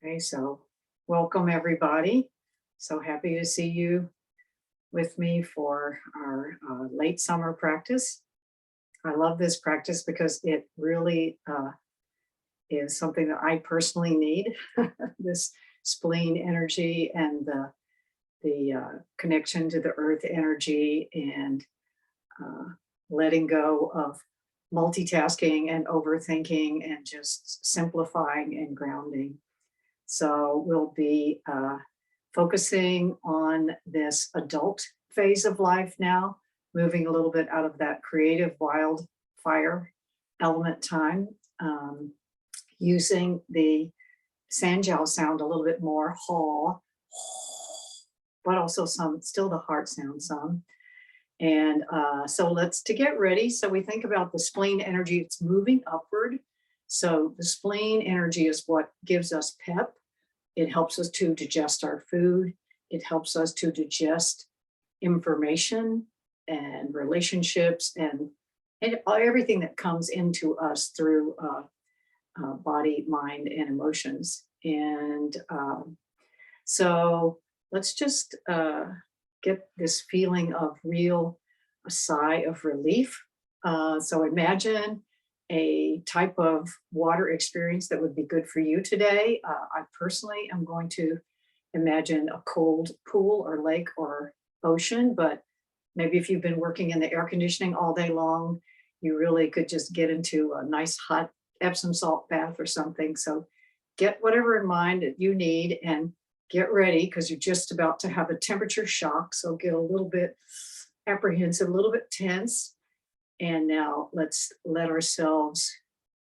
Okay, so welcome everybody. So happy to see you with me for our late summer practice. I love this practice because it really is something that I personally need. This spleen energy and the connection to the earth energy and uh, letting go of multitasking and overthinking and just simplifying and grounding. So we'll be focusing on this adult phase of life now, moving a little bit out of that creative wildfire element time, using the Sanjiao sound a little bit more, haw, but also some, still the heart sound some. And so to get ready, so we think about the spleen energy, it's moving upward. So the spleen energy is what gives us pep. It helps us to digest our food. It helps us to digest information and relationships and everything that comes into us through body, mind, and emotions. And so let's just get this feeling of a sigh of relief. So imagine a type of water experience that would be good for you today. I personally am going to imagine a cold pool or lake or ocean, but maybe if you've been working in the air conditioning all day long, you really could just get into a nice hot Epsom salt bath or something. So get whatever in mind that you need and get ready because you're just about to have a temperature shock. So get a little bit apprehensive, a little bit tense. And now let's let ourselves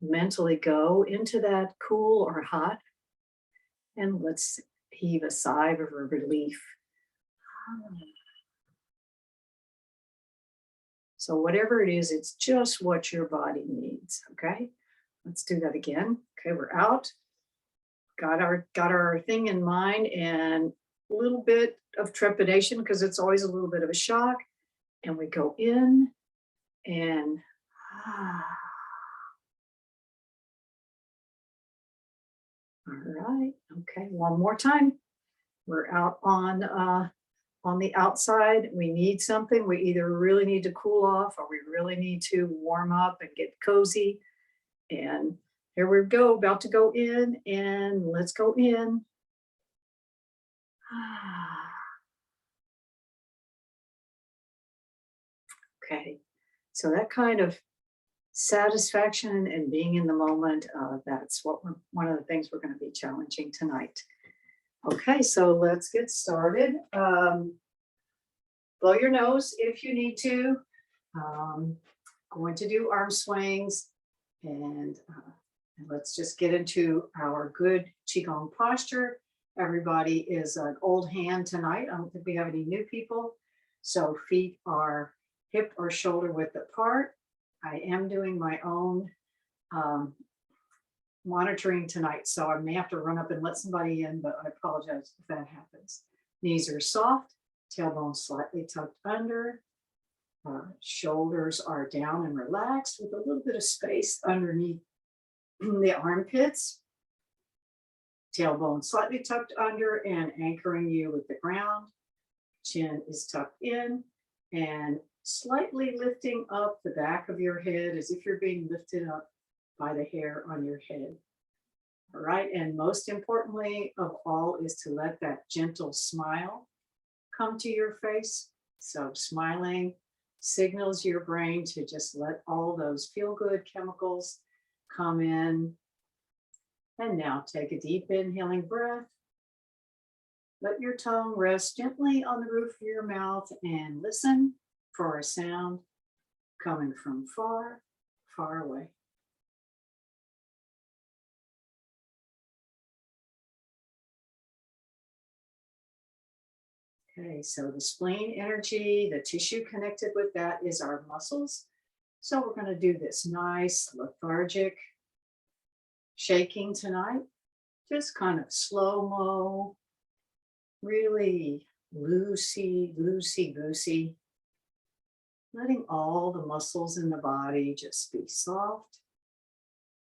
mentally go into that cool or hot. And let's heave a sigh of relief. So whatever it is, it's just what your body needs, okay? Let's do that again. Okay, we're out. Got our thing in mind and a little bit of trepidation because it's always a little bit of a shock. And we go in and all right, okay, one more time. We're out on the outside. We need something. We either really need to cool off or we really need to warm up and get cozy. And here we go, about to go in, and let's go in. Okay, so that kind of satisfaction and being in the moment, that's one of the things we're going to be challenging tonight. Okay, so let's get started. Blow your nose if you need to. Going to do arm swings and let's just get into our good QiGong posture. Everybody is an old hand tonight. I don't think we have any new people. So feet are hip or shoulder width apart. I am doing my own monitoring tonight, so I may have to run up and let somebody in, but I apologize if that happens. Knees are soft, tailbone slightly tucked under, shoulders are down and relaxed with a little bit of space underneath the armpits. Tailbone slightly tucked under and anchoring you with the ground. Chin is tucked in and slightly lifting up the back of your head as if you're being lifted up by the hair on your head. All right, and most importantly of all is to let that gentle smile come to your face. So smiling signals your brain to just let all those feel-good chemicals come in. And now take a deep inhaling breath. Let your tongue rest gently on the roof of your mouth and listen for a sound coming from far, far away. Okay, so the spleen energy, the tissue connected with that is our muscles. So we're going to do this nice lethargic shaking tonight. Just kind of slow-mo, really loosey-goosey. Letting all the muscles in the body just be soft.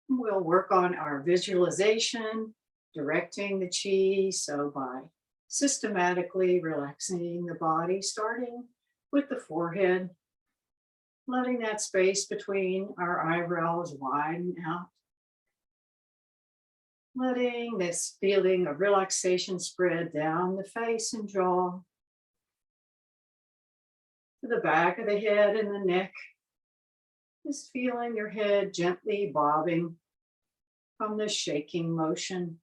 We'll work on our visualization, directing the chi. So by systematically relaxing the body, starting with the forehead, letting that space between our eyebrows widen out, letting this feeling of relaxation spread down the face and jaw, to the back of the head and the neck, just feeling your head gently bobbing from the shaking motion.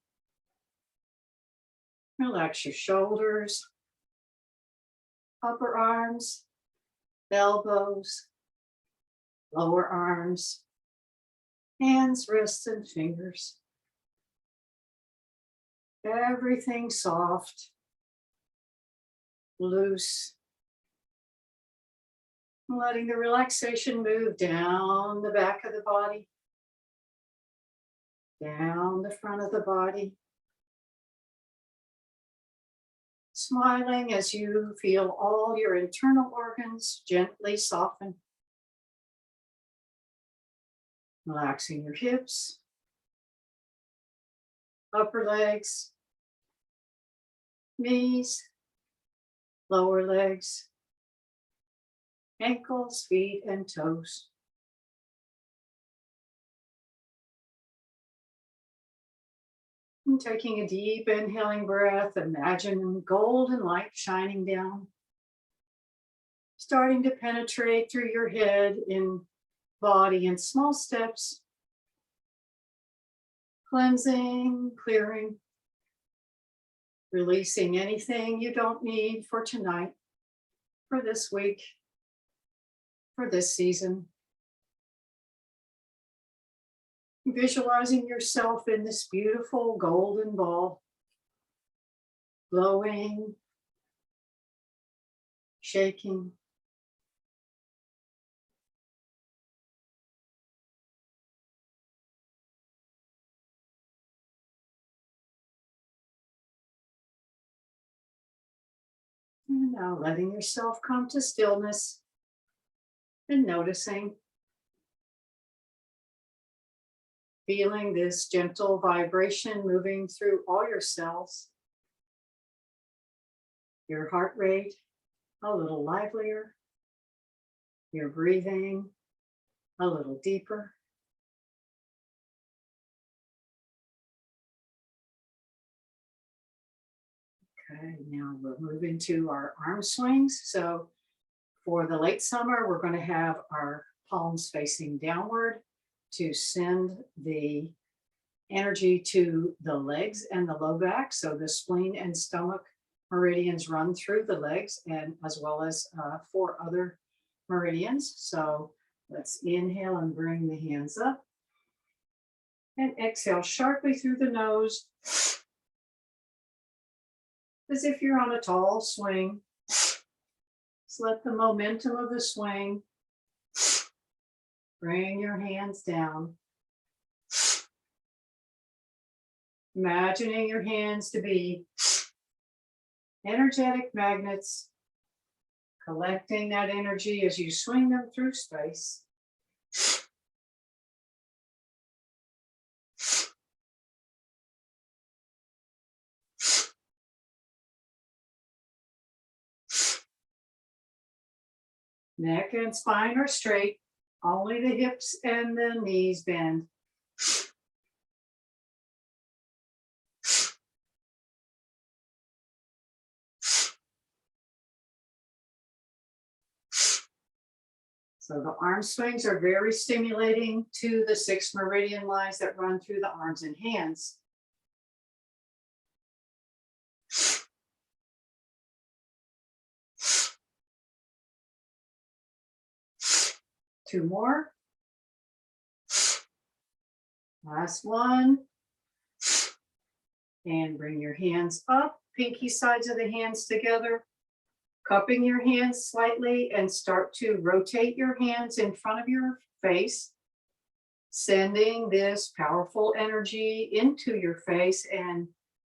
Relax your shoulders, upper arms, elbows, lower arms, hands, wrists, and fingers. Everything soft, loose. Letting the relaxation move down the back of the body, down the front of the body. Smiling as you feel all your internal organs gently soften. Relaxing your hips, upper legs, knees, lower legs, ankles, feet, and toes. And taking a deep inhaling breath, imagine golden light shining down, starting to penetrate through your head and body in small steps, cleansing, clearing, releasing anything you don't need for tonight, for this week, for this season. Visualizing yourself in this beautiful golden ball, glowing, shaking. And now letting yourself come to stillness and noticing, feeling this gentle vibration moving through all your cells, your heart rate a little livelier, your breathing a little deeper. Okay, now we'll move into our arm swings. So for the late summer, we're going to have our palms facing downward to send the energy to the legs and the low back. So the spleen and stomach meridians run through the legs, and as well as 4 other meridians. So let's inhale and bring the hands up. And exhale sharply through the nose, as if you're on a tall swing. Just let the momentum of the swing bring your hands down. Imagining your hands to be energetic magnets, collecting that energy as you swing them through space. Neck and spine are straight, only the hips and the knees bend. So the arm swings are very stimulating to the 6 meridian lines that run through the arms and hands. Two more. Last one. And bring your hands up, pinky sides of the hands together, cupping your hands slightly, and start to rotate your hands in front of your face, sending this powerful energy into your face and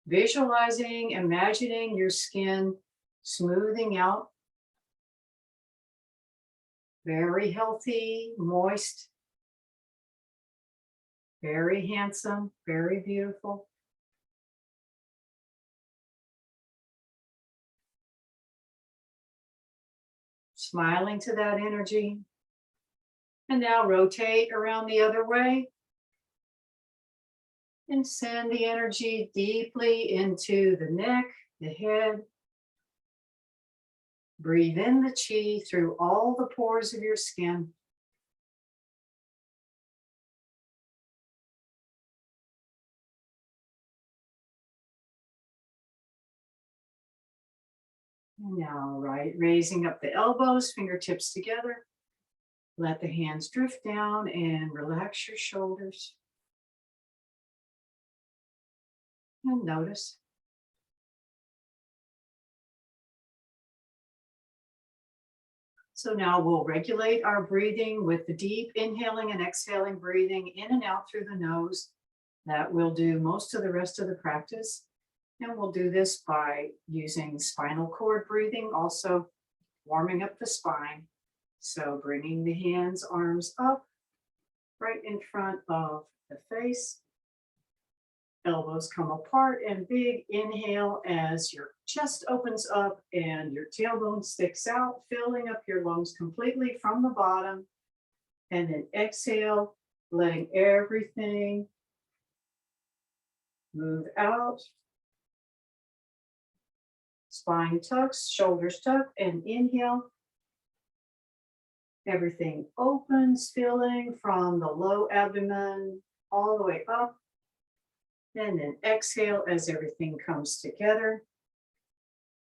visualizing, imagining your skin smoothing out. Very healthy, moist, very handsome, very beautiful. smiling to that energy. And now rotate around the other way and send the energy deeply into the neck, the head. Breathe in the chi through all the pores of your skin. And now, right, raising up the elbows, fingertips together. Let the hands drift down and relax your shoulders. And notice. So now we'll regulate our breathing with the deep inhaling and exhaling breathing in and out through the nose. That will do most of the rest of the practice. And we'll do this by using spinal cord breathing, also warming up the spine. So bringing the hands, arms up, right in front of the face. Elbows come apart and big inhale as your chest opens up and your tailbone sticks out, filling up your lungs completely from the bottom. And then exhale, letting everything move out. Spine tucks, shoulders tuck, and inhale. Everything opens, filling from the low abdomen all the way up. And then exhale as everything comes together.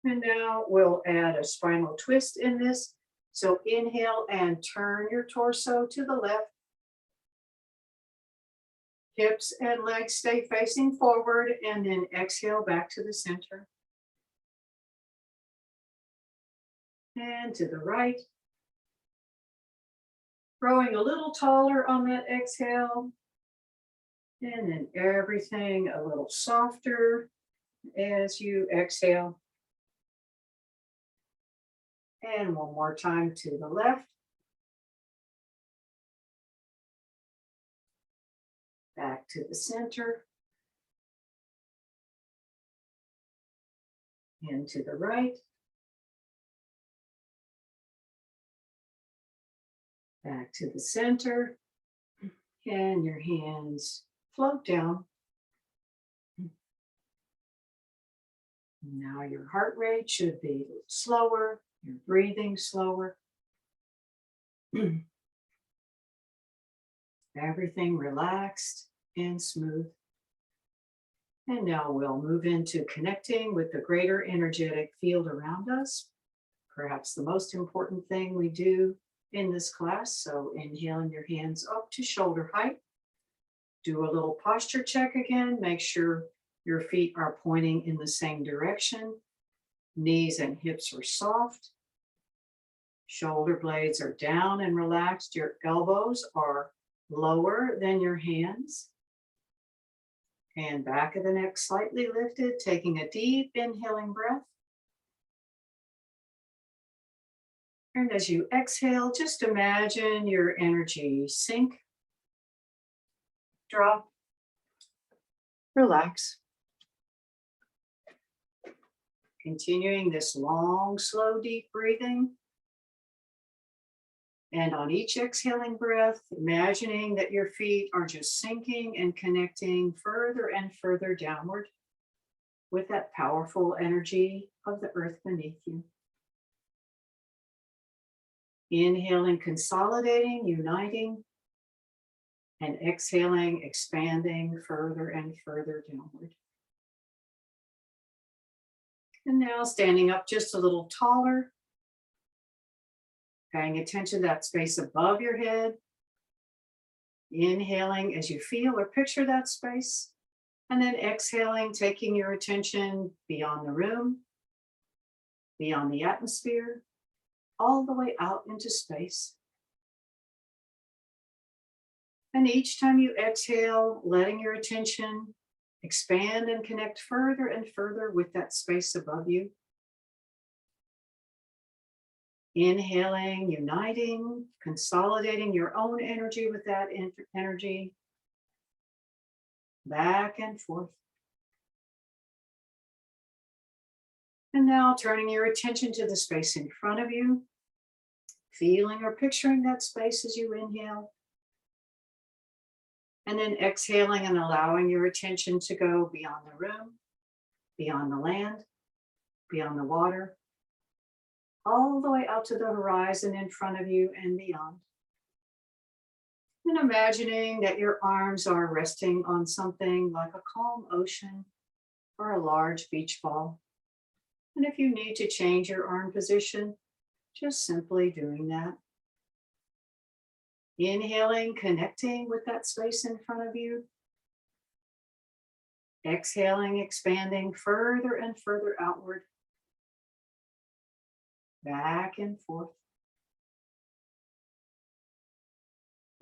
And now we'll add a spinal twist in this. So inhale and turn your torso to the left. Hips and legs stay facing forward, and then exhale back to the center. And to the right. Growing a little taller on that exhale. And then everything a little softer as you exhale. And one more time to the left. Back to the center. And to the right. Back to the center. And your hands float down. Now your heart rate should be slower, your breathing slower. Everything relaxed and smooth. And now we'll move into connecting with the greater energetic field around us. Perhaps the most important thing we do in this class. So inhaling your hands up to shoulder height. Do a little posture check again. Make sure your feet are pointing in the same direction. Knees and hips are soft. Shoulder blades are down and relaxed. Your elbows are lower than your hands. And back of the neck slightly lifted, taking a deep inhaling breath. And as you exhale, just imagine your energy sink, drop, relax. Continuing this long, slow, deep breathing. And on each exhaling breath, imagining that your feet are just sinking and connecting further and further downward with that powerful energy of the earth beneath you. Inhaling, consolidating, uniting, and exhaling, expanding further and further downward. And now standing up just a little taller, paying attention to that space above your head. Inhaling as you feel or picture that space. And then exhaling, taking your attention beyond the room, beyond the atmosphere, all the way out into space. And each time you exhale, letting your attention expand and connect further and further with that space above you. Inhaling, uniting, consolidating your own energy with that energy. Back and forth. And now turning your attention to the space in front of you. feeling or picturing that space as you inhale. And then exhaling and allowing your attention to go beyond the room, beyond the land, beyond the water, all the way out to the horizon in front of you and beyond. And imagining that your arms are resting on something like a calm ocean or a large beach ball. And if you need to change your arm position, just simply doing that. Inhaling, connecting with that space in front of you. Exhaling, expanding further and further outward. Back and forth.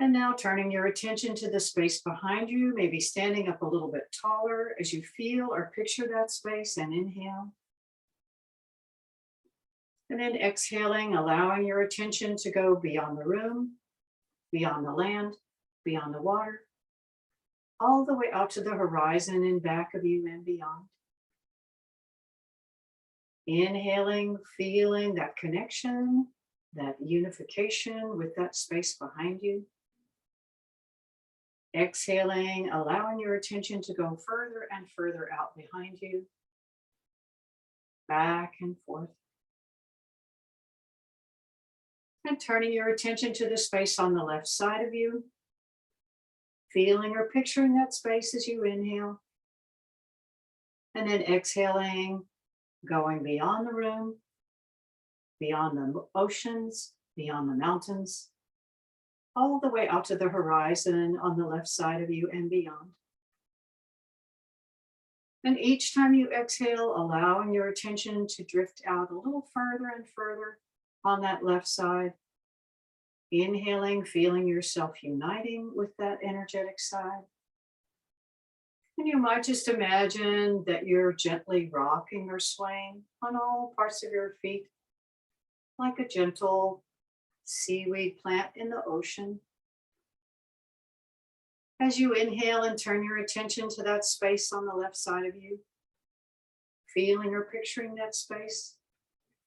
And now turning your attention to the space behind you, maybe standing up a little bit taller as you feel or picture that space and inhale. And then exhaling, allowing your attention to go beyond the room, beyond the land, beyond the water, all the way out to the horizon and back of you and beyond. Inhaling, feeling that connection, that unification with that space behind you. Exhaling, allowing your attention to go further and further out behind you, back and forth. And turning your attention to the space on the left side of you, feeling or picturing that space as you inhale. And then exhaling, going beyond the room, beyond the oceans, beyond the mountains, all the way out to the horizon on the left side of you and beyond. And each time you exhale, allowing your attention to drift out a little further and further on that left side. Inhaling, feeling yourself uniting with that energetic side. And you might just imagine that you're gently rocking or swaying on all parts of your feet, like a gentle seaweed plant in the ocean. As you inhale and turn your attention to that space on the left side of you, feeling or picturing that space,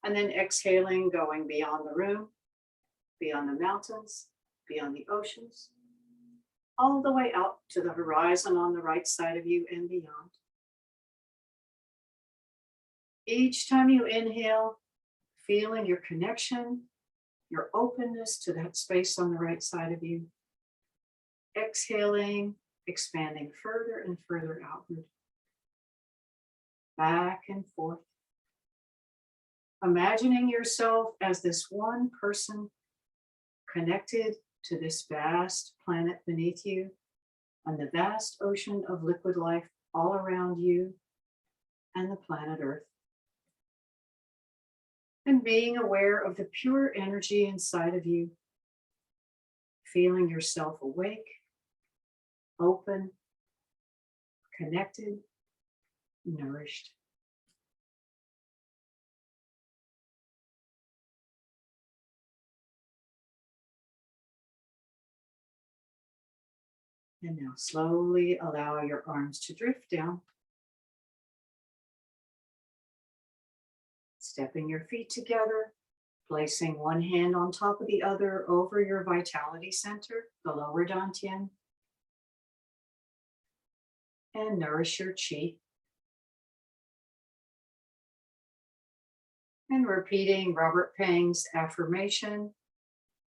and then exhaling, going beyond the room, beyond the mountains, beyond the oceans, all the way out to the horizon on the right side of you and beyond. Each time you inhale, feeling your connection, your openness to that space on the right side of you. Exhaling, expanding further and further outward. Back and forth. Imagining yourself as this one person connected to this vast planet beneath you and the vast ocean of liquid life all around you and the planet Earth. And being aware of the pure energy inside of you, feeling yourself awake, open, connected, nourished. And now slowly allow your arms to drift down. Stepping your feet together, placing one hand on top of the other over your vitality center, the lower dantian. And nourish your chi. And repeating Robert Pang's affirmation,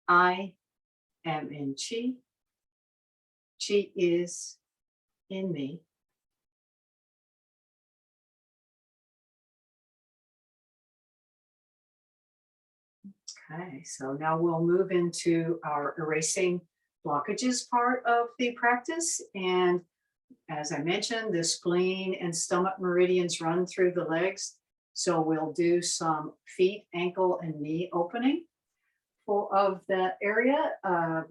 I am in chi. Chi is in me. Okay, so now we'll move into our erasing blockages part of the practice. And as I mentioned, the spleen and stomach meridians run through the legs. So we'll do some feet, ankle, and knee opening of that area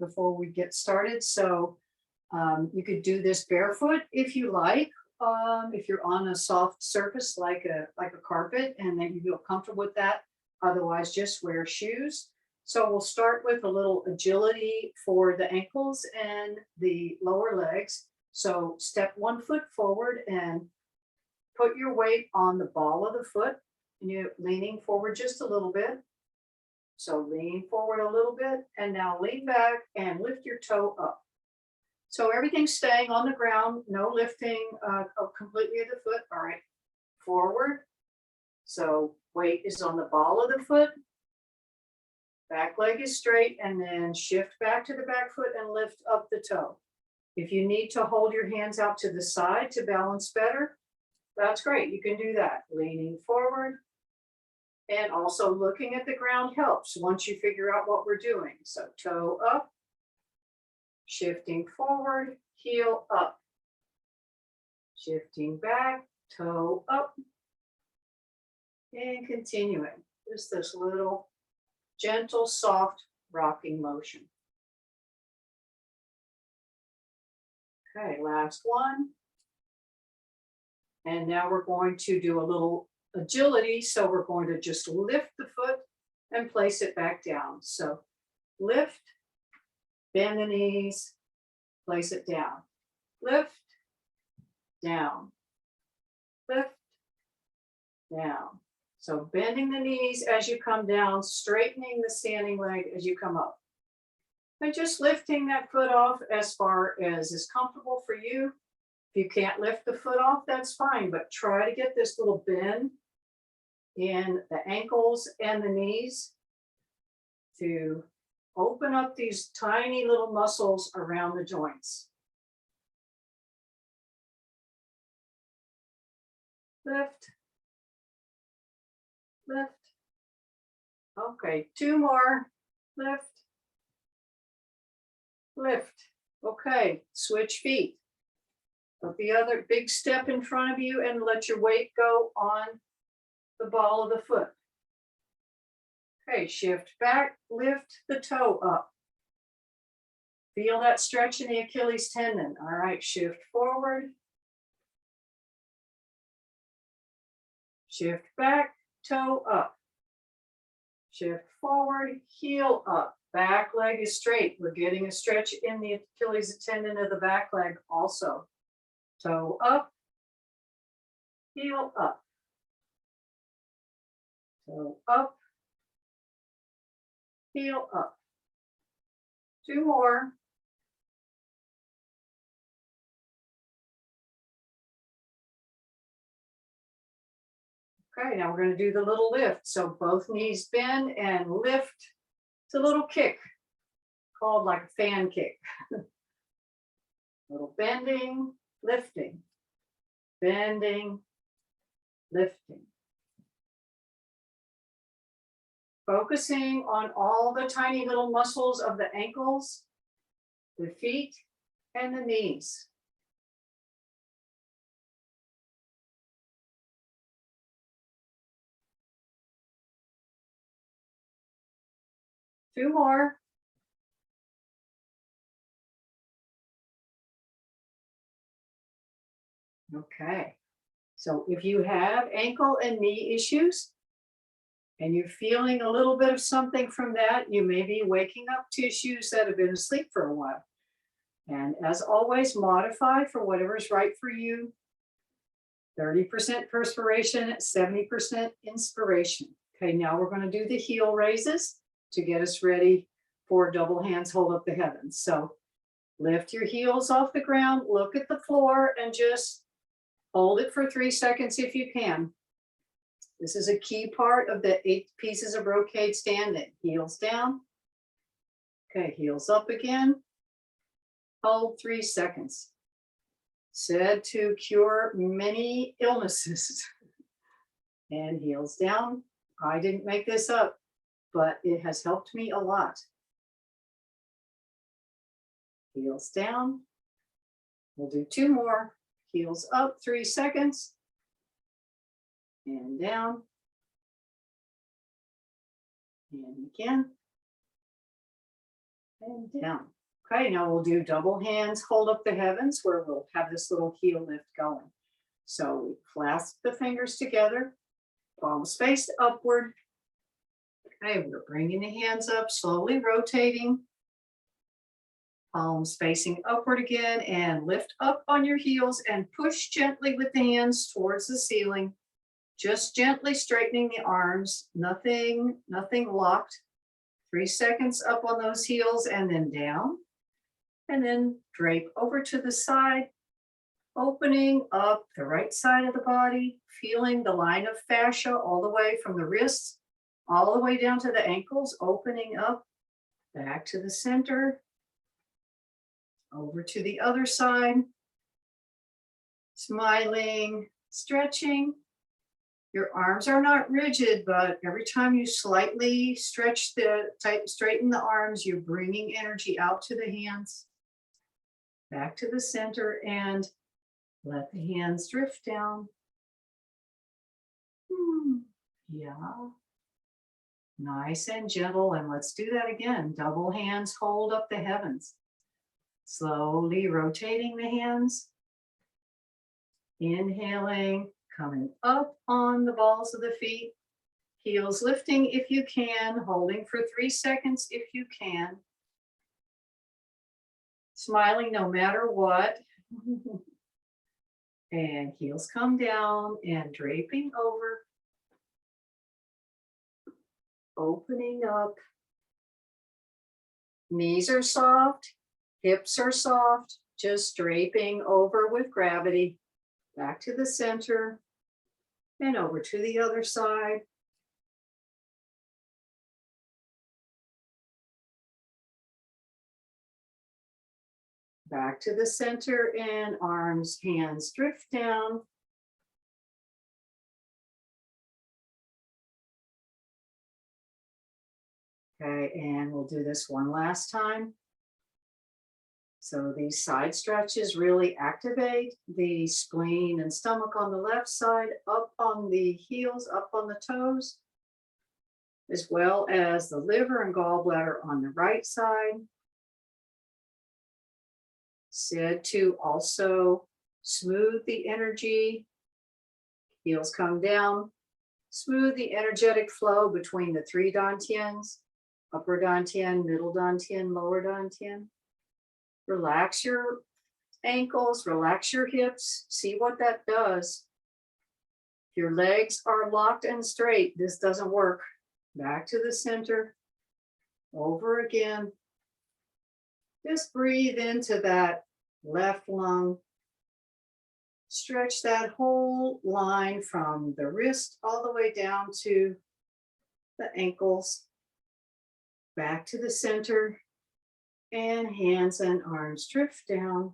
before we get started. So you could do this barefoot if you like. If you're on a soft surface like a carpet and that you feel comfortable with that. Otherwise, just wear shoes. So we'll start with a little agility for the ankles and the lower legs. So step 1 foot forward and put your weight on the ball of the foot. And you're leaning forward just a little bit. So lean forward a little bit and now lean back and lift your toe up. So everything's staying on the ground, no lifting completely of the foot. All right, forward. So weight is on the ball of the foot. Back leg is straight, and then shift back to the back foot and lift up the toe. If you need to hold your hands out to the side to balance better, that's great. You can do that. Leaning forward and also looking at the ground helps once you figure out what we're doing. So toe up, shifting forward, heel up, shifting back, toe up, and continuing. Just this little gentle, soft rocking motion. Okay, last one. And now we're going to do a little agility. So we're going to just lift the foot and place it back down. So lift, bend the knees, place it down. Lift, down, lift, down. So bending the knees as you come down, straightening the standing leg as you come up. And just lifting that foot off as far as is comfortable for you. If you can't lift the foot off, that's fine, but try to get this little bend in the ankles and the knees to open up these tiny little muscles around the joints. Lift, lift. Okay, two more. Lift, lift. Okay, switch feet. Put the other big step in front of you and let your weight go on the ball of the foot. Okay, shift back, lift the toe up. Feel that stretch in the Achilles tendon. All right, shift forward. Shift back, toe up. Shift forward, heel up. Back leg is straight. We're getting a stretch in the Achilles tendon of the back leg also. Toe up, heel up. Toe up, heel up. Two more. Okay, now we're going to do the little lift. So both knees bend and lift. It's a little kick called like a fan kick. Little bending, lifting, bending, lifting. Focusing on all the tiny little muscles of the ankles, the feet, and the knees. Two more. Okay. So if you have ankle and knee issues and you're feeling a little bit of something from that, you may be waking up tissues that have been asleep for a while. And as always, modify for whatever's right for you. 30% perspiration, 70% inspiration. Okay, now we're going to do the heel raises to get us ready for double hands hold up the heavens. So lift your heels off the ground, look at the floor, and just hold it for 3 seconds if you can. This is a key part of the 8 pieces of brocade standing. Heels down. Okay, heels up again. Hold 3 seconds. Said to cure many illnesses. And heels down. I didn't make this up, but it has helped me a lot. Heels down. We'll do 2 more. Heels up, 3 seconds. And down. And again. And down. Okay, now we'll do double hands, hold up the heavens, where we'll have this little heel lift going. So we clasp the fingers together, palms faced upward. Okay, we're bringing the hands up, slowly rotating. Palms facing upward again, and lift up on your heels and push gently with the hands towards the ceiling. Just gently straightening the arms, nothing locked. 3 seconds up on those heels and then down. And then drape over to the side, opening up the right side of the body, feeling the line of fascia all the way from the wrists, all the way down to the ankles, opening up, back to the center, over to the other side, smiling, stretching. Your arms are not rigid, but every time you slightly stretch straighten the arms, you're bringing energy out to the hands, back to the center, and let the hands drift down. Yeah. Nice and gentle. And let's do that again. Double hands hold up the heavens. Slowly rotating the hands. Inhaling, coming up on the balls of the feet. Heels lifting if you can, holding for 3 seconds if you can. Smiling no matter what. And heels come down and draping over. Opening up. Knees are soft, hips are soft, just draping over with gravity. Back to the center and over to the other side. Back to the center and arms, hands drift down. Okay, and we'll do this one last time. So these side stretches really activate the spleen and stomach on the left side, up on the heels, up on the toes, as well as the liver and gallbladder on the right side. Said to also smooth the energy. Heels come down, smooth the energetic flow between the 3 dantians, upper dantian, middle dantian, lower dantian. Relax your ankles, relax your hips. See what that does. If your legs are locked and straight, this doesn't work. Back to the center, over again. Just breathe into that left lung. Stretch that whole line from the wrist all the way down to the ankles. Back to the center, and hands and arms drift down.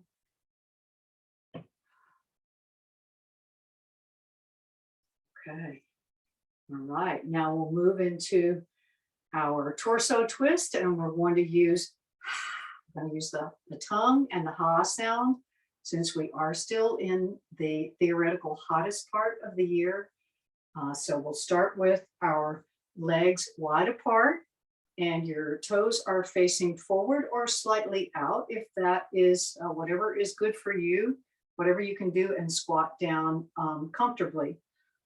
Okay. All right. Now we'll move into our torso twist, and we're going to use the tongue and the ha sound, since we are still in the theoretical hottest part of the year. So we'll start with our legs wide apart, and your toes are facing forward or slightly out, if that is whatever is good for you, whatever you can do, and squat down comfortably.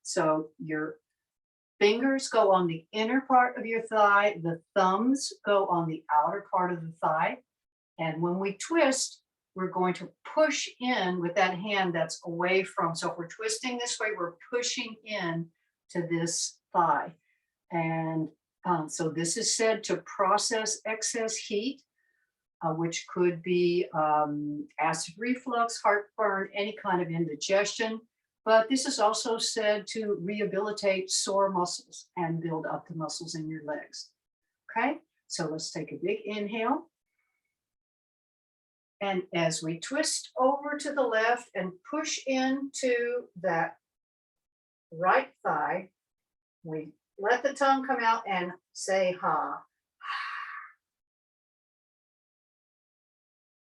So your fingers go on the inner part of your thigh, the thumbs go on the outer part of the thigh. And when we twist, we're going to push in with that hand that's away from. So if we're twisting this way, we're pushing in to this thigh. And so this is said to process excess heat, which could be acid reflux, heartburn, any kind of indigestion. But this is also said to rehabilitate sore muscles and build up the muscles in your legs. Okay, so let's take a big inhale. And as we twist over to the left and push into that right thigh, we let the tongue come out and say ha.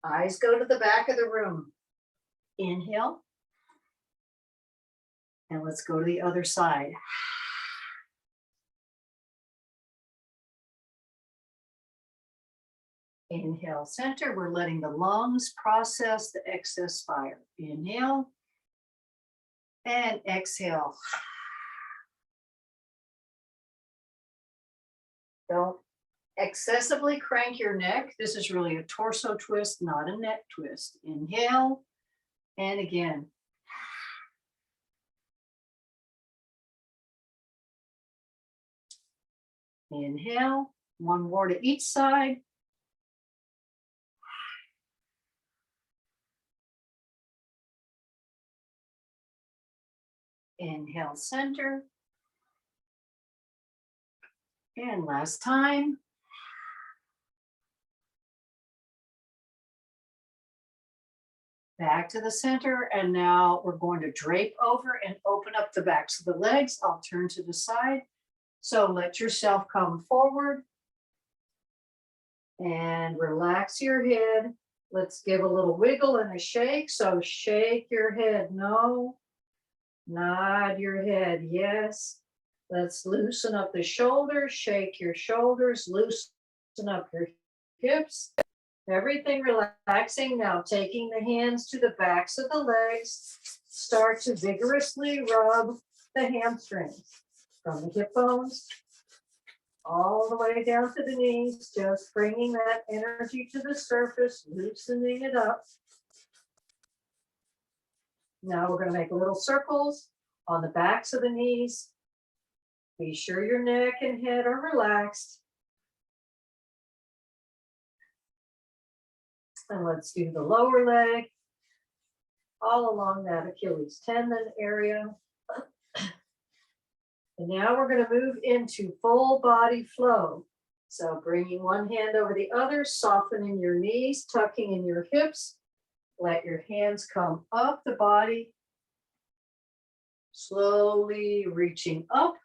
Eyes go to the back of the room. Inhale. And let's go to the other side. Inhale, center. We're letting the lungs process the excess fire. Inhale and exhale. Don't excessively crank your neck. This is really a torso twist, not a neck twist. Inhale, and again. Inhale, One more to each side. Inhale, center. And last time. Back to the center, and now we're going to drape over and open up the backs of the legs. I'll turn to the side. So let yourself come forward and relax your head. Let's give a little wiggle and a shake. So shake your head, no. Nod your head, yes. Let's loosen up the shoulders, shake your shoulders, loosen up your hips. Everything relaxing. Now taking the hands to the backs of the legs, start to vigorously rub the hamstrings from the hip bones all the way down to the knees, just bringing that energy to the surface, loosening it up. Now we're going to make little circles on the backs of the knees. Be sure your neck and head are relaxed. And let's do the lower leg, all along that Achilles tendon area. And now we're going to move into full body flow. So bringing one hand over the other, softening your knees, tucking in your hips. Let your hands come up the body, slowly reaching up.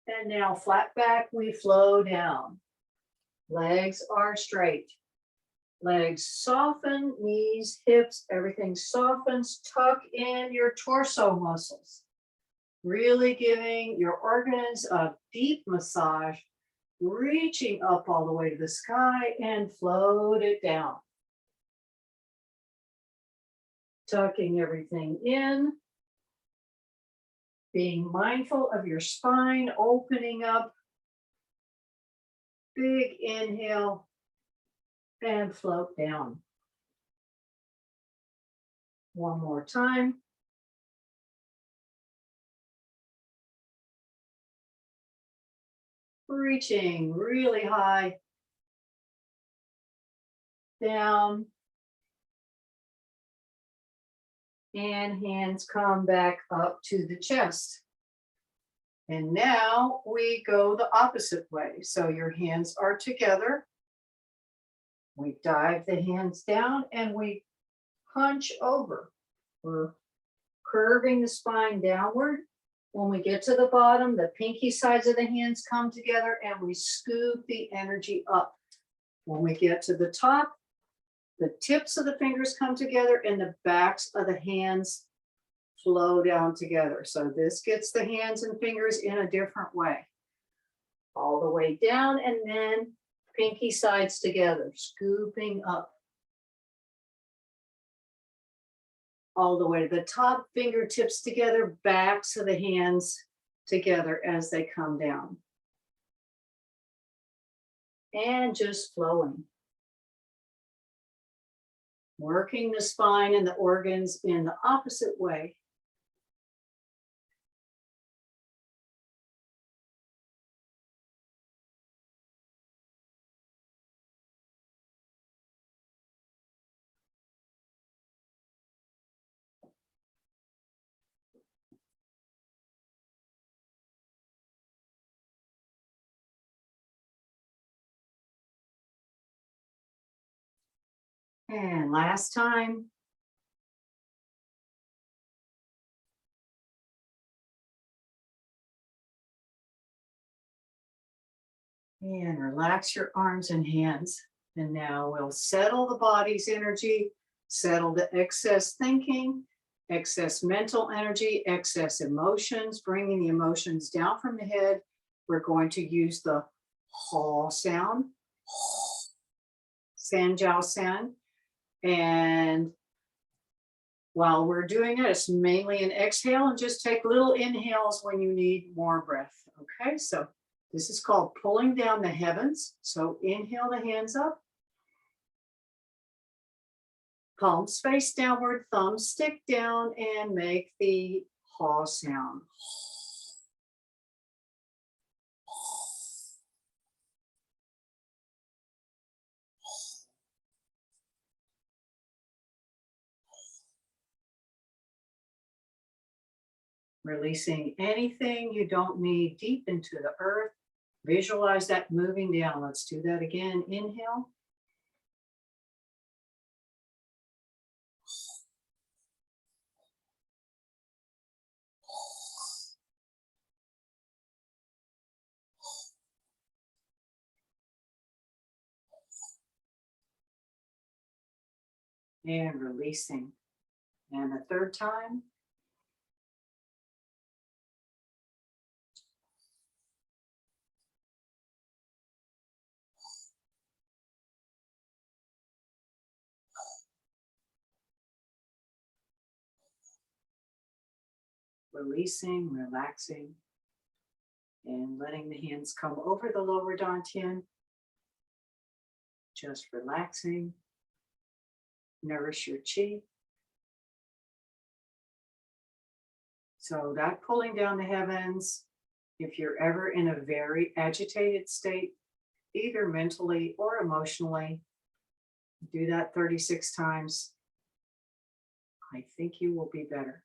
And now flat back, we flow down. Legs are straight. Legs soften, knees, hips, everything softens. Tuck in your torso muscles. Really giving your organs a deep massage, reaching up all the way to the sky and float it down. Tucking everything in. Being mindful of your spine, opening up. Big inhale. And float down. One more time. Reaching really high. Down. And hands come back up to the chest. And now we go the opposite way. So your hands are together. We dive the hands down and we hunch over. We're curving the spine downward. When we get to the bottom, the pinky sides of the hands come together and we scoop the energy up. When we get to the top, the tips of the fingers come together and the backs of the hands flow down together. So this gets the hands and fingers in a different way. All the way down and then pinky sides together, scooping up. All the way to the top, fingertips together, backs of the hands together as they come down. And just flowing. Working the spine and the organs in the opposite way. And last time. And relax your arms and hands. And now we'll settle the body's energy, settle the excess thinking, excess mental energy, excess emotions, bringing the emotions down from the head. We're going to use the ha sound, Sanjiao sound. And while we're doing it, it's mainly an exhale, and just take little inhales when you need more breath. Okay, so this is called pulling down the heavens. So inhale the hands up. Palms face downward, thumbs stick down, and make the ha sound. Releasing anything you don't need deep into the earth. Visualize that moving down. Let's do that again. Inhale. And releasing. And a third time. Releasing, relaxing, and letting the hands come over the lower dantian. Just relaxing. Nourish your chi. So that pulling down the heavens, if you're ever in a very agitated state, either mentally or emotionally, do that 36 times. I think you will be better.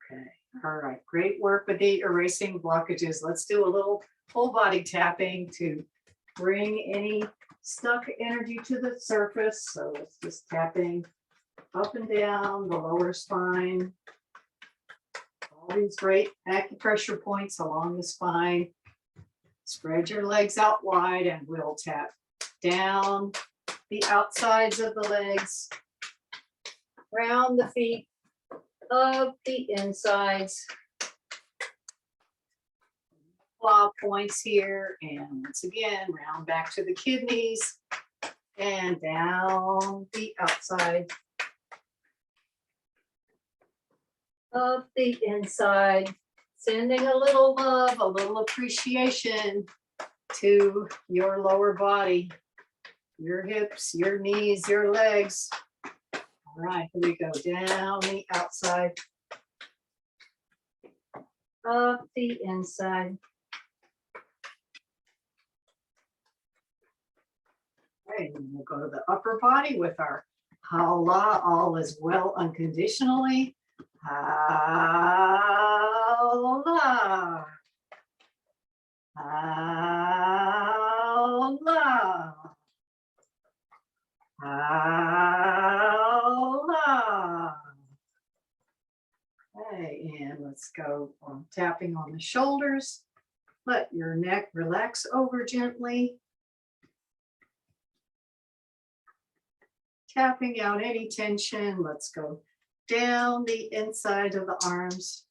Okay, all right, great work with the erasing blockages. Let's do a little full body tapping to bring any stuck energy to the surface. So it's just tapping up and down the lower spine. All these great acupressure points along the spine. Spread your legs out wide and we'll tap down the outsides of the legs, round the feet, up the insides. Claw points here, and once again, round back to the kidneys and down the outside. Up the inside, sending a little love, a little appreciation to your lower body, your hips, your knees, your legs. All right, here we go, down the outside, up the inside. Okay, and we'll go to the upper body with our Allah, all is well unconditionally. Allah, Allah, Allah. Okay, and let's go on tapping on the shoulders. Let your neck relax over gently. Tapping out any tension. Let's go down the inside of the arms,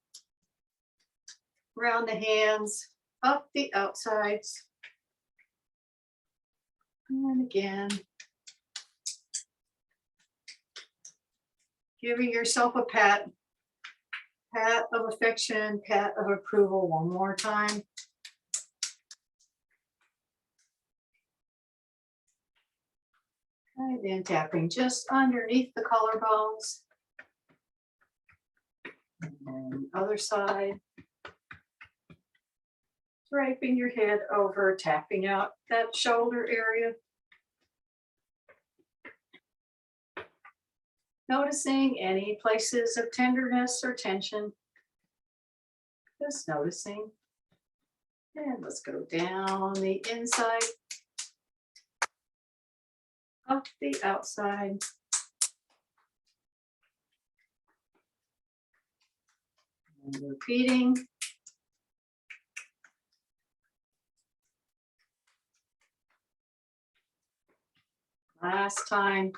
around the hands, up the outsides. And again, giving yourself a pat of affection, pat of approval one more time. And then tapping just underneath the collarbones. And then other side. Draping your head over, tapping out that shoulder area. Noticing any places of tenderness or tension. Just noticing. And let's go down the inside. Up the outside. And repeating. Last time.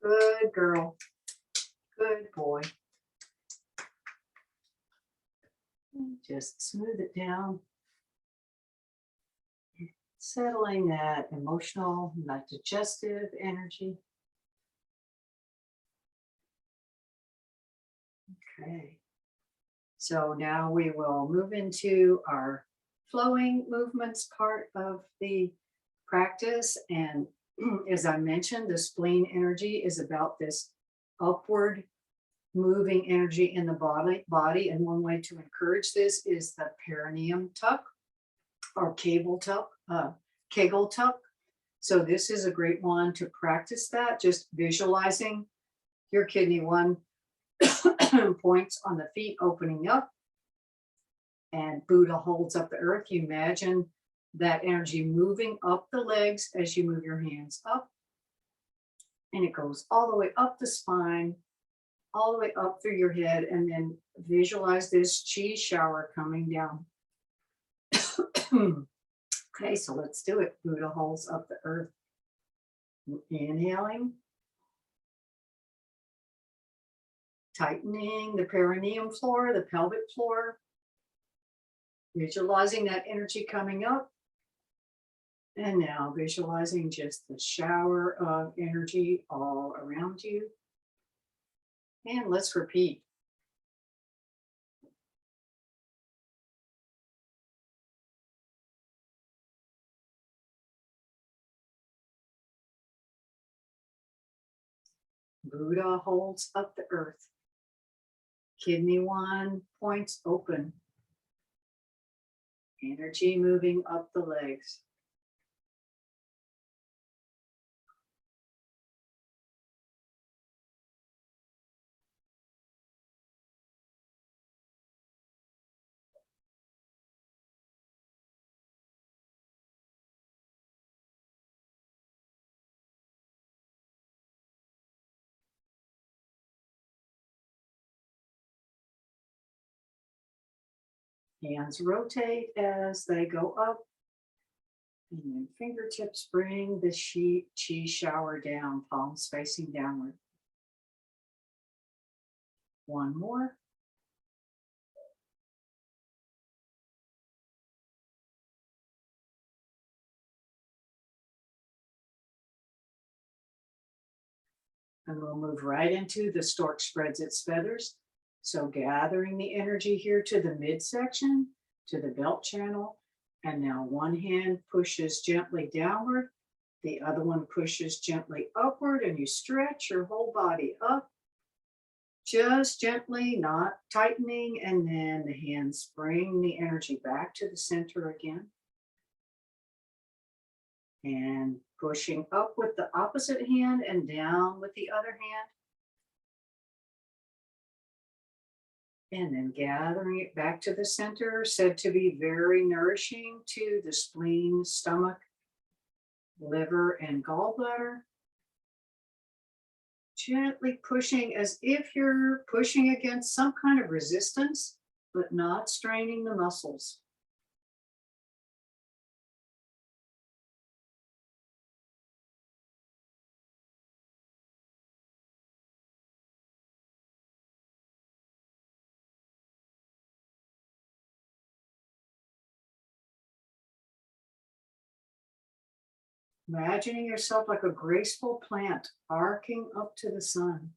Good girl. Good boy. Just smooth it down. Settling that emotional, that digestive energy. Okay. So now we will move into our flowing movements part of the practice. And as I mentioned, the spleen energy is about this upward moving energy in the body. And one way to encourage this is the perineum tuck or Kegel tuck. So this is a great one to practice that, just visualizing your kidney one points on the feet opening up, and Buddha holds up the earth. You imagine that energy moving up the legs as you move your hands up, and it goes all the way up the spine, all the way up through your head, and then visualize this chi shower coming down. Okay, so let's do it. Buddha holds up the earth. Inhaling, tightening the perineum floor, the pelvic floor, visualizing that energy coming up. And now visualizing just the shower of energy all around you. And let's repeat. Buddha holds up the earth. Kidney one points open. Energy moving up the legs. Hands rotate as they go up. And then fingertips bring the chi shower down, palms facing downward. One more. And we'll move right into the stork spreads its feathers. So gathering the energy here to the midsection, to the belt channel. And now one hand pushes gently downward. The other one pushes gently upward, and you stretch your whole body up. Just gently, not tightening. And then the hands bring the energy back to the center again. And pushing up with the opposite hand and down with the other hand. And then gathering it back to the center, said to be very nourishing to the spleen, stomach, liver, and gallbladder. Gently pushing as if you're pushing against some kind of resistance, but not straining the muscles. Imagining yourself like a graceful plant arcing up to the sun.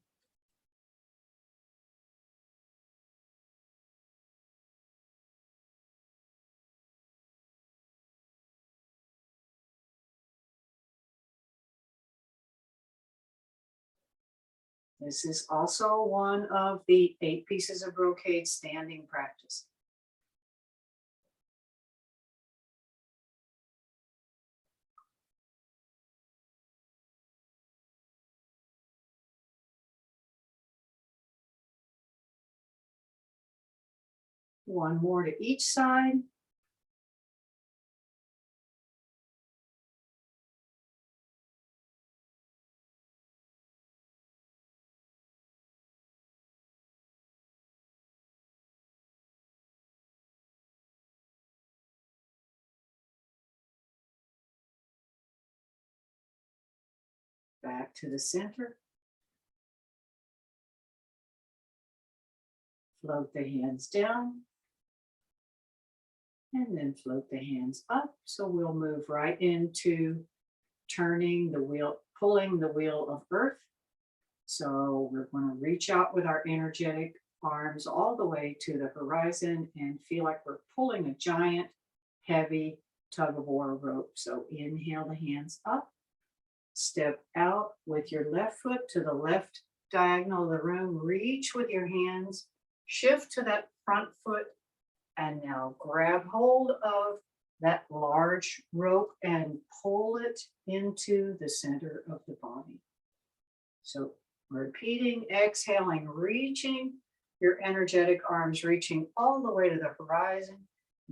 This is also one of the 8 pieces of brocade standing practice. One more to each side. Back to the center. Float the hands down. And then float the hands up. So we'll move right into turning the wheel, pulling the wheel of earth. So we're going to reach out with our energetic arms all the way to the horizon and feel like we're pulling a giant, heavy tug of war rope. So inhale the hands up. Step out with your left foot to the left diagonal of the room. Reach with your hands. Shift to that front foot. And now grab hold of that large rope and pull it into the center of the body. So repeating, exhaling, reaching your energetic arms, reaching all the way to the horizon,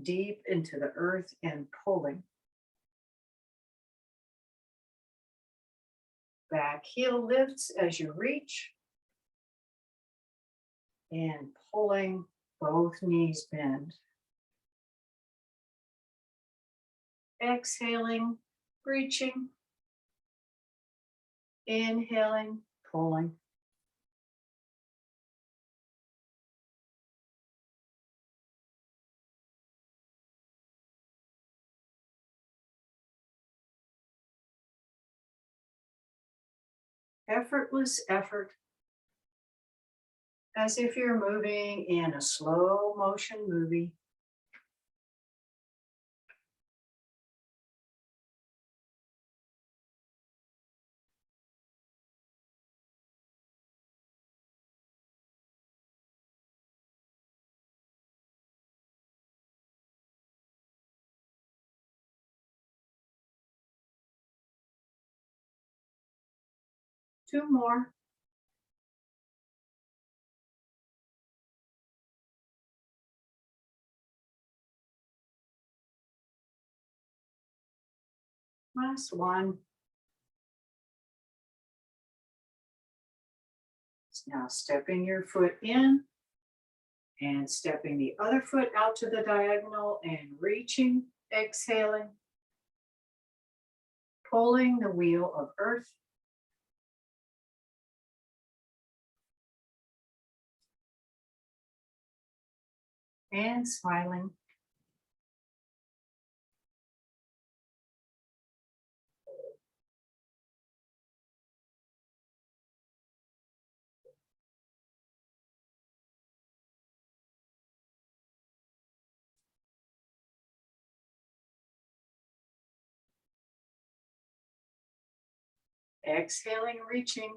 deep into the earth and pulling. Back heel lifts as you reach and pulling, both knees bend. Exhaling, reaching, inhaling, pulling. Effortless effort, as if you're moving in a slow motion movie. Two more. Last one. Now stepping your foot in and stepping the other foot out to the diagonal and reaching, exhaling, pulling the wheel of earth. And smiling. Exhaling, reaching.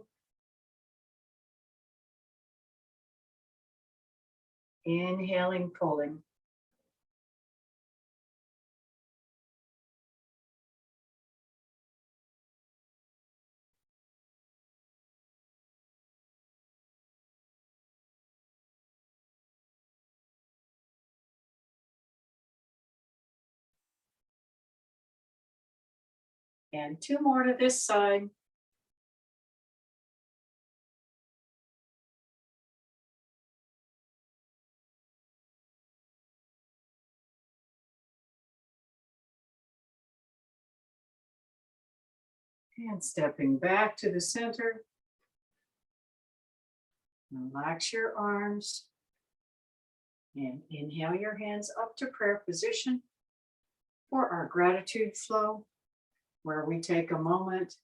Inhaling, pulling. And two more to this side. And stepping back to the center. Relax your arms. And inhale your hands up to prayer position for our gratitude flow, where we take a moment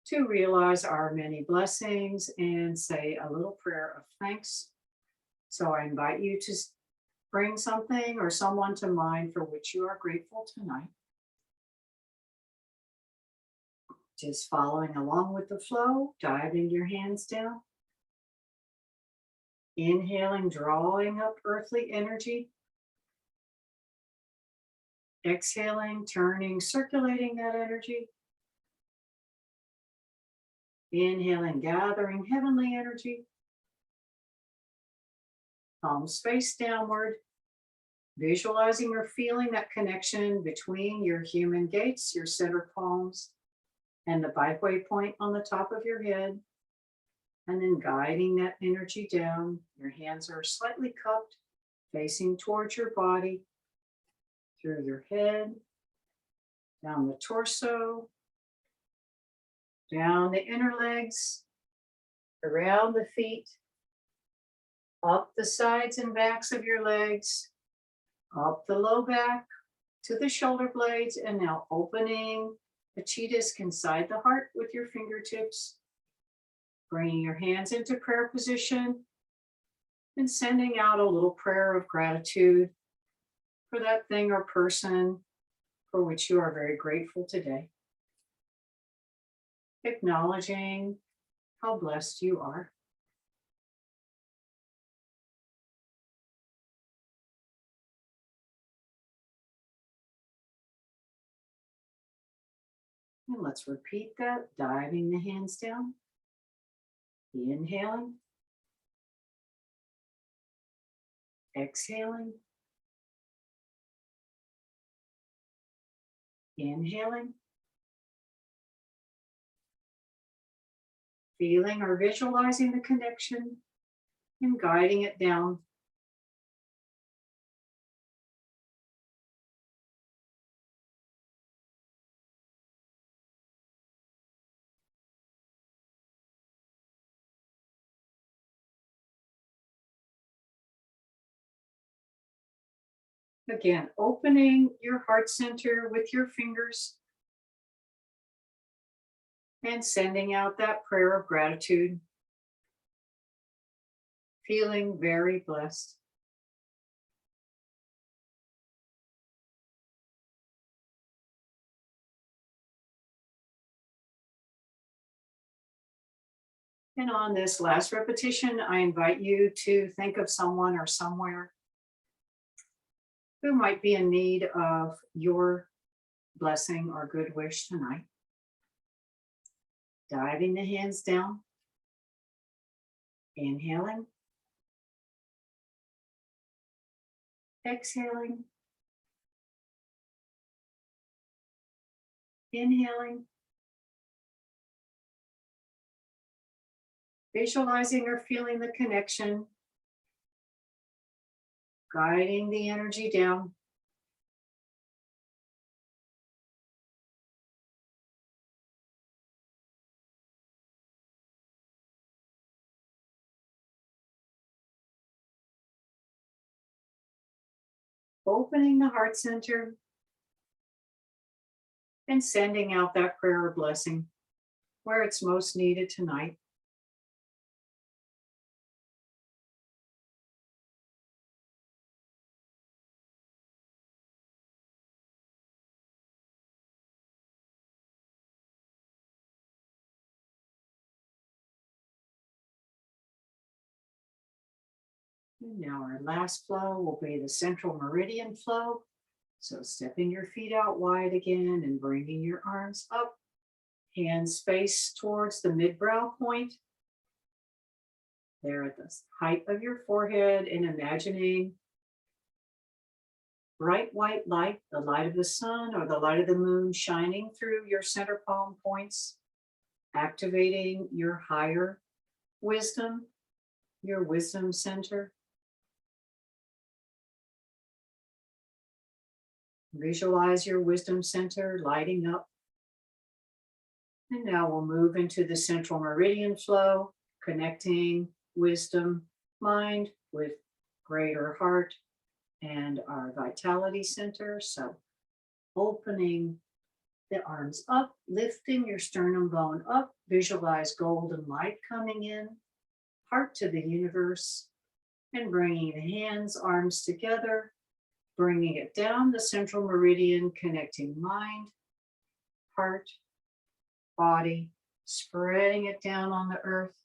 to realize our many blessings and say a little prayer of thanks. So I invite you to bring something or someone to mind for which you are grateful tonight. Just following along with the flow, diving your hands down. Inhaling, drawing up earthly energy. Exhaling, turning, circulating that energy. Inhaling, gathering heavenly energy. Palms face downward. Visualizing or feeling that connection between your human gates, your center palms, and the byway point on the top of your head. And then guiding that energy down. Your hands are slightly cupped, facing towards your body, through your head, down the torso, down the inner legs, around the feet, up the sides and backs of your legs, up the low back to the shoulder blades, and now opening the chi disc inside the heart with your fingertips, bringing your hands into prayer position and sending out a little prayer of gratitude for that thing or person for which you are very grateful today. Acknowledging how blessed you are. And let's repeat that, diving the hands down, inhaling, exhaling, inhaling, feeling or visualizing the connection and guiding it down. Again, opening your heart center with your fingers and sending out that prayer of gratitude. Feeling very blessed. And on this last repetition, I invite you to think of someone or somewhere who might be in need of your blessing or good wish tonight. Diving the hands down, inhaling, exhaling, inhaling, visualizing or feeling the connection, guiding the energy down. Opening the heart center and sending out that prayer of blessing where it's most needed tonight. And now our last flow will be the central meridian flow. So stepping your feet out wide again and bringing your arms up, hands face towards the mid-brow point. There at the height of your forehead, and imagining bright white light, the light of the sun or the light of the moon shining through your center palm points, activating your higher wisdom, your wisdom center. Visualize your wisdom center lighting up. And now we'll move into the central meridian flow, connecting wisdom mind with greater heart and our vitality center. So opening the arms up, lifting your sternum bone up, visualize golden light coming in, heart to the universe, and bringing the hands, arms together, bringing it down the central meridian, connecting mind, heart, body, spreading it down on the earth,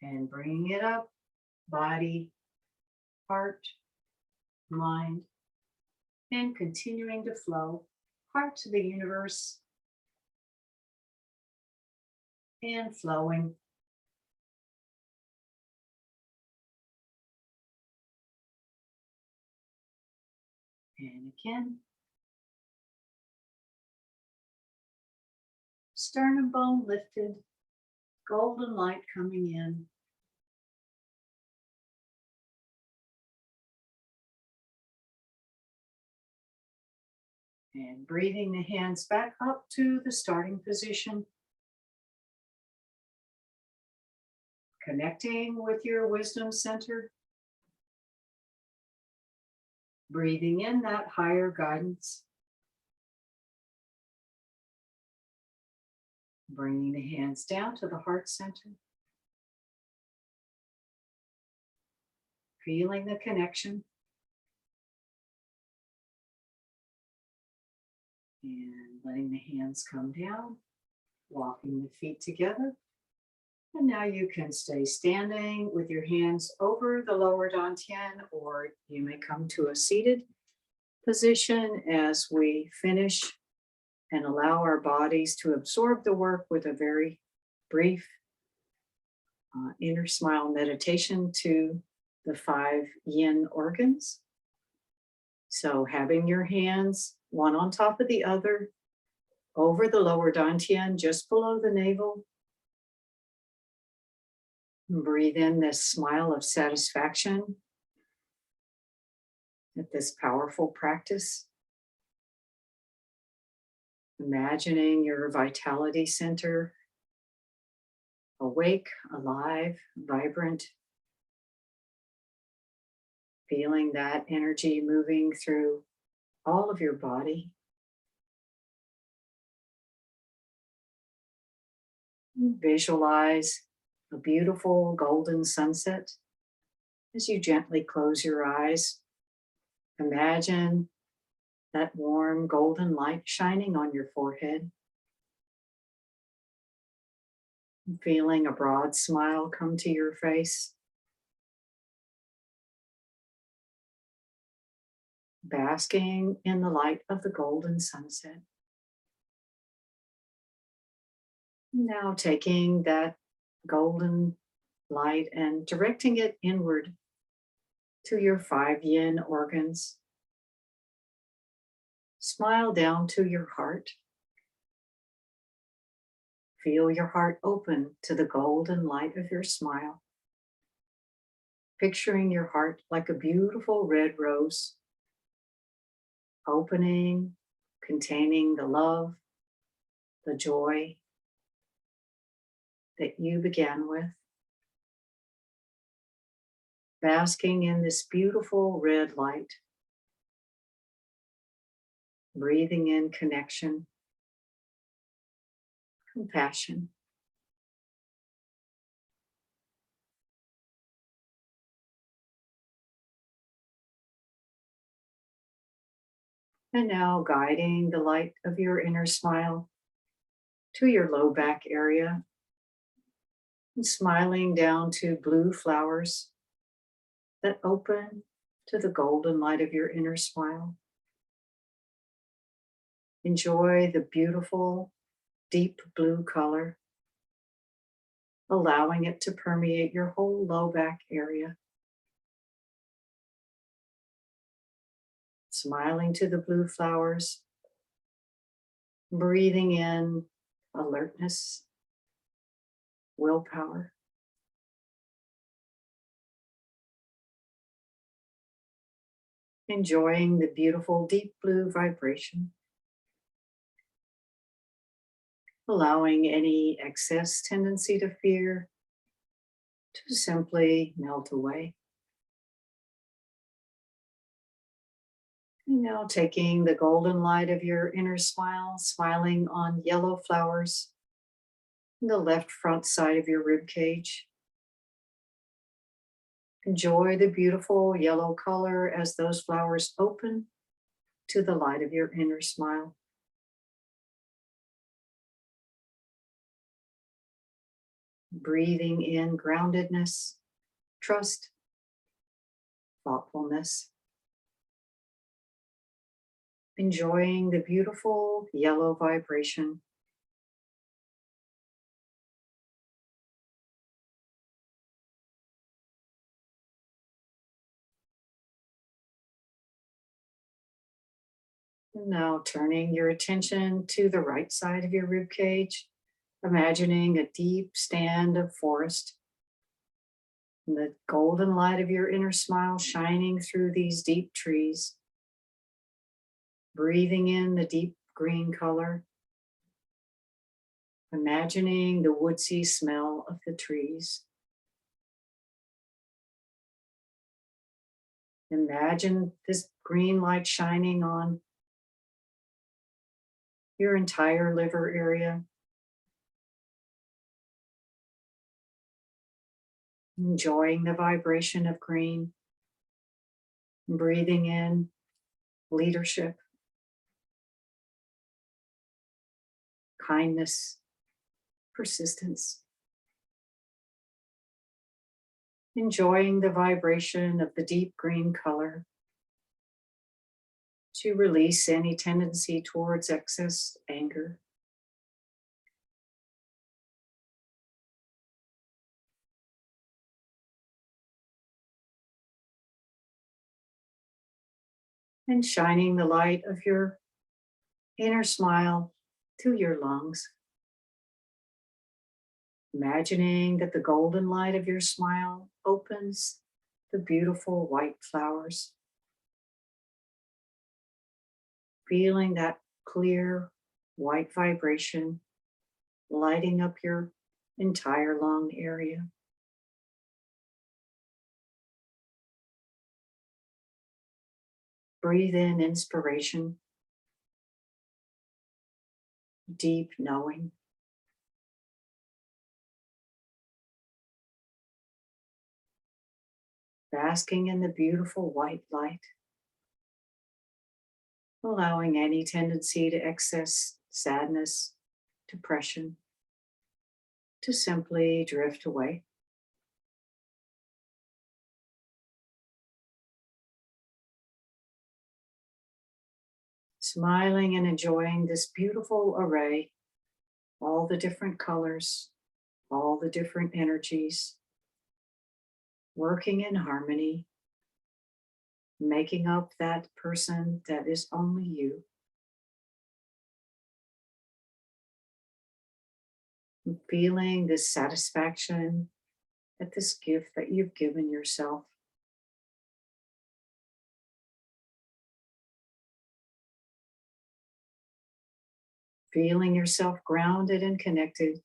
and bringing it up, body, heart, mind, and continuing to flow, heart to the universe, and flowing. And again, sternum bone lifted, golden light coming in. And breathing the hands back up to the starting position. Connecting with your wisdom center. Breathing in that higher guidance. Bringing the hands down to the heart center. Feeling the connection. And letting the hands come down, walking the feet together. And now you can stay standing with your hands over the lower dantian, or you may come to a seated position as we finish and allow our bodies to absorb the work with a very brief inner smile meditation to the 5 yin organs. So having your hands one on top of the other over the lower dantian, just below the navel. Breathe in this smile of satisfaction at this powerful practice. Imagining your vitality center awake, alive, vibrant. Feeling that energy moving through all of your body. Visualize a beautiful golden sunset as you gently close your eyes. Imagine that warm golden light shining on your forehead. Feeling a broad smile come to your face. Basking in the light of the golden sunset. Now taking that golden light and directing it inward to your 5 yin organs. Smile down to your heart. Feel your heart open to the golden light of your smile. Picturing your heart like a beautiful red rose, opening, containing the love, the joy that you began with. Basking in this beautiful red light. Breathing in connection, compassion. And now guiding the light of your inner smile to your low back area. And smiling down to blue flowers that open to the golden light of your inner smile. Enjoy the beautiful, deep blue color, allowing it to permeate your whole low back area. Smiling to the blue flowers, breathing in alertness, willpower. Enjoying the beautiful deep blue vibration. Allowing any excess tendency to fear to simply melt away. And now taking the golden light of your inner smile, smiling on yellow flowers in the left front side of your rib cage. Enjoy the beautiful yellow color as those flowers open to the light of your inner smile. Breathing in groundedness, trust, thoughtfulness. Enjoying the beautiful yellow vibration. And now turning your attention to the right side of your rib cage, imagining a deep stand of forest. And the golden light of your inner smile shining through these deep trees. Breathing in the deep green color. Imagining the woodsy smell of the trees. Imagine this green light shining on your entire liver area. Enjoying the vibration of green. Breathing in leadership, kindness, persistence. Enjoying the vibration of the deep green color. to release any tendency towards excess anger. And shining the light of your inner smile to your lungs. Imagining that the golden light of your smile opens the beautiful white flowers. Feeling that clear white vibration lighting up your entire lung area. Breathe in inspiration, deep knowing. Basking in the beautiful white light, allowing any tendency to excess sadness, depression, to simply drift away. Smiling and enjoying this beautiful array, all the different colors, all the different energies, working in harmony, making up that person that is only you. And feeling this satisfaction at this gift that you've given yourself. Feeling yourself grounded and connected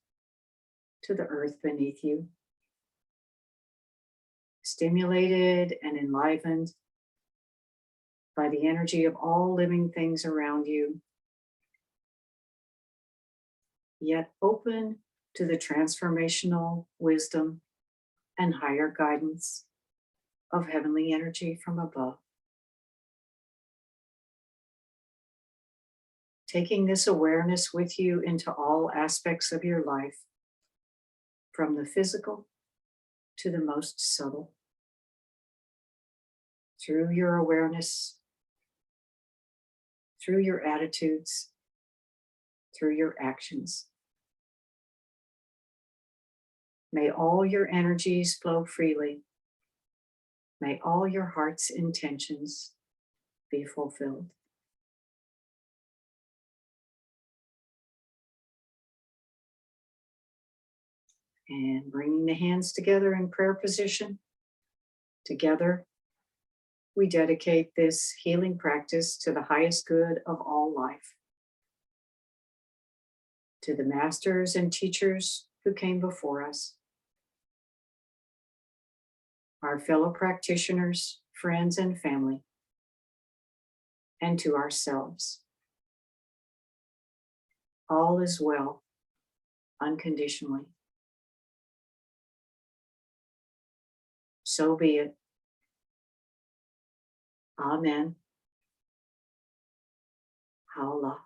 to the earth beneath you. Stimulated and enlivened by the energy of all living things around you, yet open to the transformational wisdom and higher guidance of heavenly energy from above. Taking this awareness with you into all aspects of your life, from the physical to the most subtle. Through your awareness, through your attitudes, through your actions. May all your energies flow freely. May all your heart's intentions be fulfilled. And bringing the hands together in prayer position. Together, we dedicate this healing practice to the highest good of all life. To the masters and teachers who came before us. Our fellow practitioners, friends, and family. And to ourselves. All is well, unconditionally. So be it. Amen. Allah.